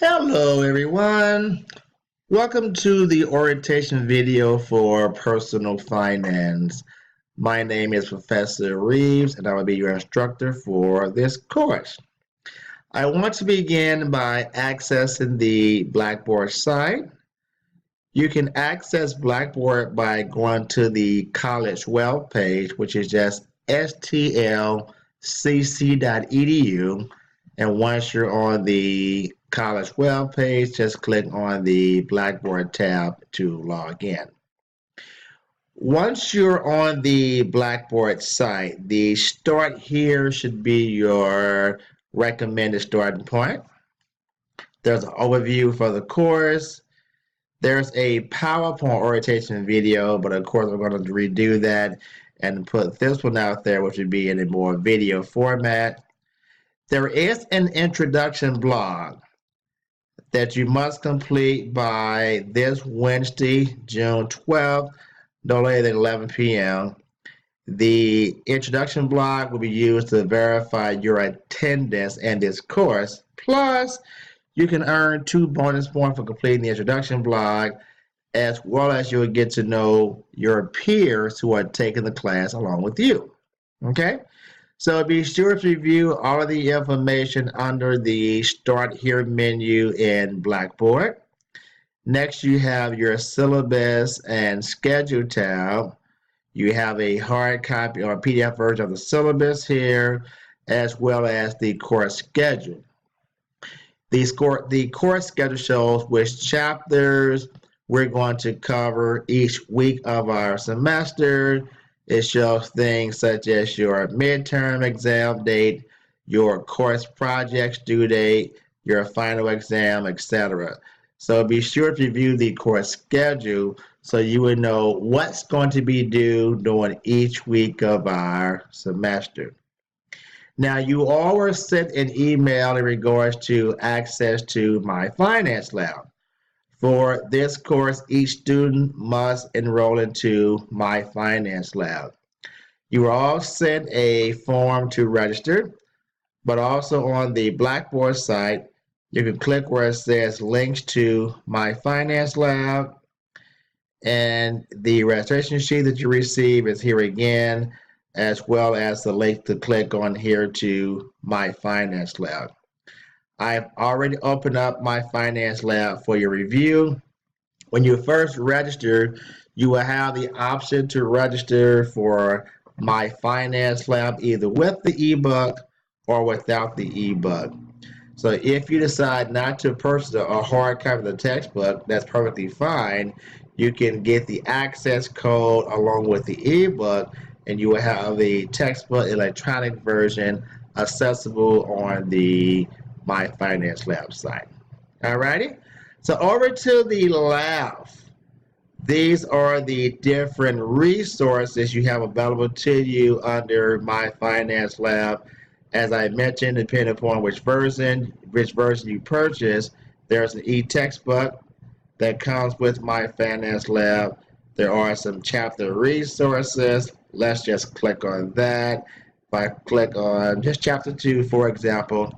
Hello everyone. Welcome to the orientation video for personal finance. My name is Professor Reeves and I will be your instructor for this course. I want to begin by accessing the Blackboard site. You can access Blackboard by going to the college web page, which is just stlcc.edu. And once you're on the college web page, just click on the Blackboard tab to log in. Once you're on the Blackboard site, the start here should be your recommended starting point. There's an overview for the course. There's a PowerPoint orientation video, but of course we're going to redo that and put this one out there, which would be in a more video format. There is an introduction blog that you must complete by this Wednesday, June 12th, no later than 11 p.m. The introduction blog will be used to verify your attendance in this course. Plus, you can earn 2 bonus points for completing the introduction blog, as well as you'll get to know your peers who are taking the class along with you. Okay? So be sure to review all of the information under the Start Here menu in Blackboard. Next, you have your syllabus and schedule tab. You have a hard copy or PDF version of the syllabus here, as well as the course schedule. The course schedule shows which chapters we're going to cover each week of our semester. It shows things such as your midterm exam date, your course projects due date, your final exam, etc. So be sure to review the course schedule so you will know what's going to be due during each week of our semester. Now, you all were sent an email in regards to access to My Finance Lab. For this course, each student must enroll into My Finance Lab. You were all sent a form to register, but also on the Blackboard site, you can click where it says links to My Finance Lab, and the registration sheet that you receive is here again, as well as the link to click on here to My Finance Lab. I've already opened up My Finance Lab for your review. When you first register, you will have the option to register for My Finance Lab either with the ebook or without the ebook. So if you decide not to purchase a hard copy of the textbook, that's perfectly fine. You can get the access code along with the ebook, and you will have the textbook electronic version accessible on the My Finance Lab site. Alrighty? So over to the left, these are the different resources you have available to you under My Finance Lab. As I mentioned, depending upon which version you purchase, there's an e-textbook that comes with My Finance Lab. There are some chapter resources. Let's just click on that. If I click on just chapter 2, for example,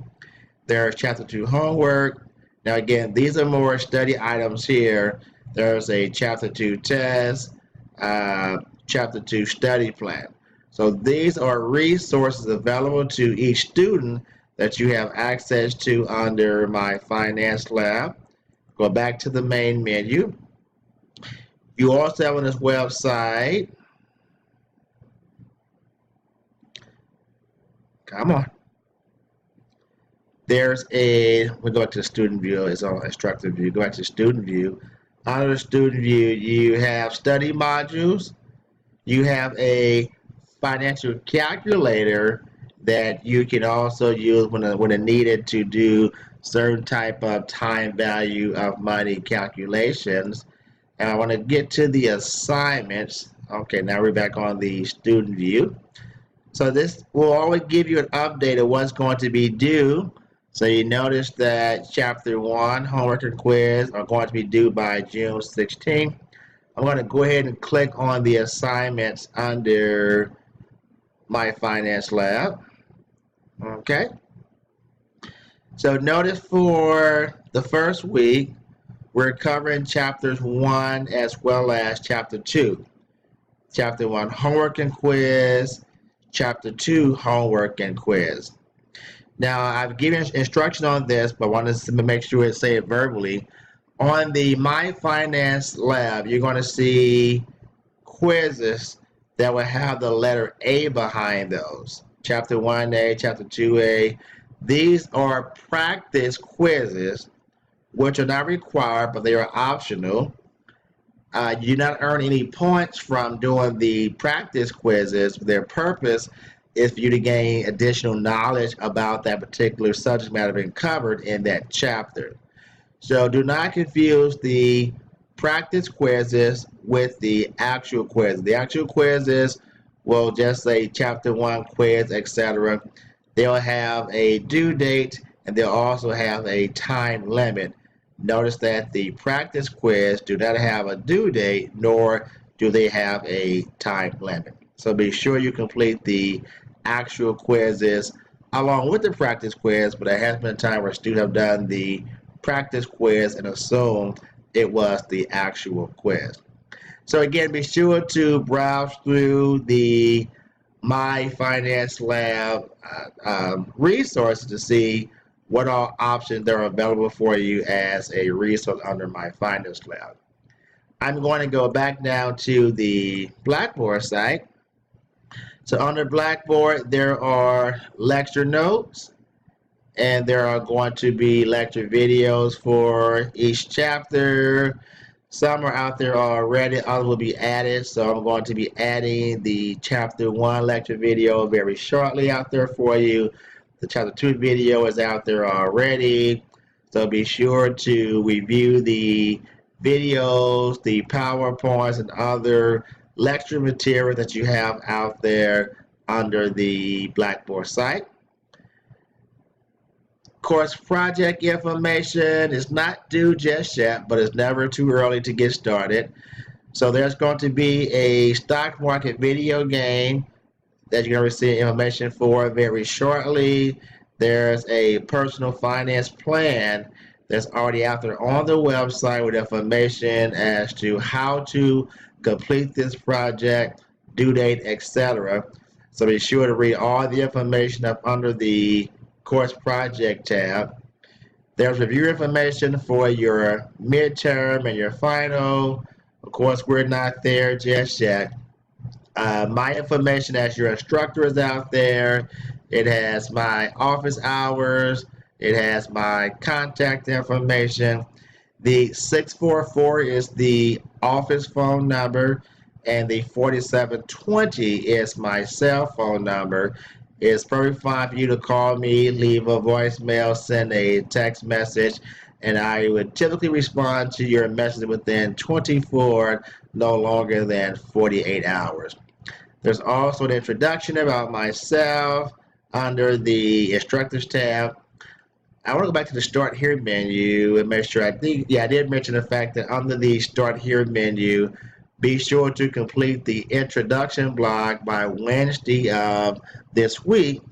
there's chapter 2 homework. Now again, these are more study items here. There's a chapter 2 test, chapter 2 study plan. So these are resources available to each student that you have access to under My Finance Lab. Go back to the main menu. You also have on this website, come on. We go back to the student view, it's on instructor view. Go back to student view. Under the student view, you have study modules. You have a financial calculator that you can also use when needed to do certain type of time value of money calculations. And I want to get to the assignments. Okay, now we're back on the student view. So this will always give you an update of what's going to be due. So you notice that chapter 1, homework and quiz, are going to be due by June 16th. I'm going to go ahead and click on the assignments under My Finance Lab. Okay. So notice for the first week, we're covering chapters 1 as well as chapter 2. Chapter 1, homework and quiz. Chapter 2, homework and quiz. Now, I've given instruction on this, but I wanted to make sure I say it verbally. On the My Finance Lab, you're going to see quizzes that will have the letter A behind those. Chapter 1A, Chapter 2A. These are practice quizzes, which are not required, but they are optional. You do not earn any points from doing the practice quizzes. Their purpose is for you to gain additional knowledge about that particular subject matter being covered in that chapter. So do not confuse the practice quizzes with the actual quiz. The actual quizzes will just say chapter 1 quiz, etc. They'll have a due date and they'll also have a time limit. Notice that the practice quiz do not have a due date, nor do they have a time limit. So be sure you complete the actual quizzes along with the practice quiz, but there has been a time where students have done the practice quiz and assumed it was the actual quiz. So again, be sure to browse through the My Finance Lab resources to see what all options are available for you as a resource under My Finance Lab. I'm going to go back down to the Blackboard site. So under Blackboard, there are lecture notes, and there are going to be lecture videos for each chapter. Some are out there already, others will be added. So I'm going to be adding the chapter 1 lecture video very shortly out there for you. The chapter 2 video is out there already. So be sure to review the videos, the PowerPoints, and other lecture material that you have out there under the Blackboard site. Course project information is not due just yet, but it's never too early to get started. So there's going to be a stock market video game that you're going to receive information for very shortly. There's a personal finance plan that's already out there on the website with information as to how to complete this project, due date, etc. So be sure to read all the information up under the course project tab. There's review information for your midterm and your final. Of course, we're not there just yet. My information as your instructor is out there. It has my office hours. It has my contact information. The 644 is the office phone number, and the 4720 is my cell phone number. It's perfectly fine for you to call me, leave a voicemail, send a text message, and I would typically respond to your message within 24, no longer than 48 hours. There's also an introduction about myself under the instructors tab. I want to go back to the Start Here menu and make sure I did mention the fact that under the Start Here menu, be sure to complete the introduction block by Wednesday of this week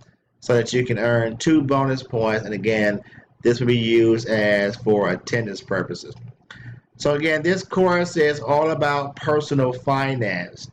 so that you can earn 2 bonus points. And again, this will be used as for attendance purposes. So again, this course is all about personal finance.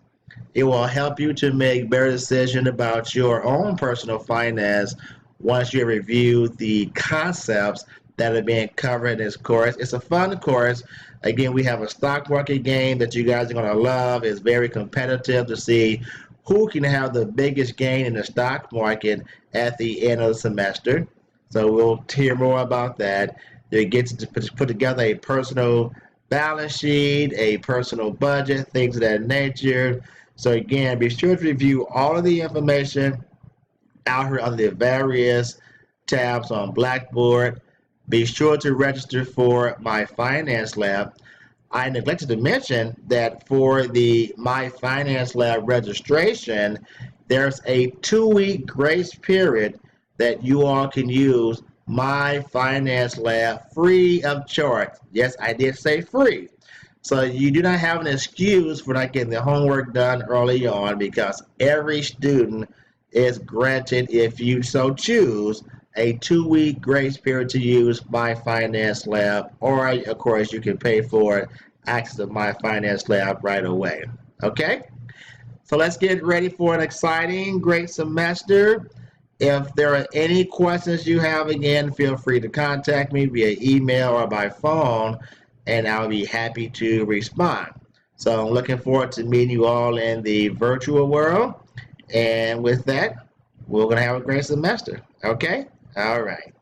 It will help you to make better decisions about your own personal finance once you review the concepts that are being covered in this course. It's a fun course. Again, we have a stock market game that you guys are going to love. It's very competitive to see who can have the biggest gain in the stock market at the end of the semester. So we'll hear more about that. They get to put together a personal balance sheet, a personal budget, things of that nature. So again, be sure to review all of the information out here under the various tabs on Blackboard. Be sure to register for My Finance Lab. I neglected to mention that for the My Finance Lab registration, there's a 2-week grace period that you all can use My Finance Lab free of charge. Yes, I did say free. So you do not have an excuse for not getting the homework done early on, because every student is granted, if you so choose, a 2-week grace period to use My Finance Lab, or of course you can pay for it, access to My Finance Lab right away. Okay? So let's get ready for an exciting, great semester. If there are any questions you have, again, feel free to contact me via email or by phone, and I'll be happy to respond. So I'm looking forward to meeting you all in the virtual world. And with that, we're going to have a great semester. Okay? All right.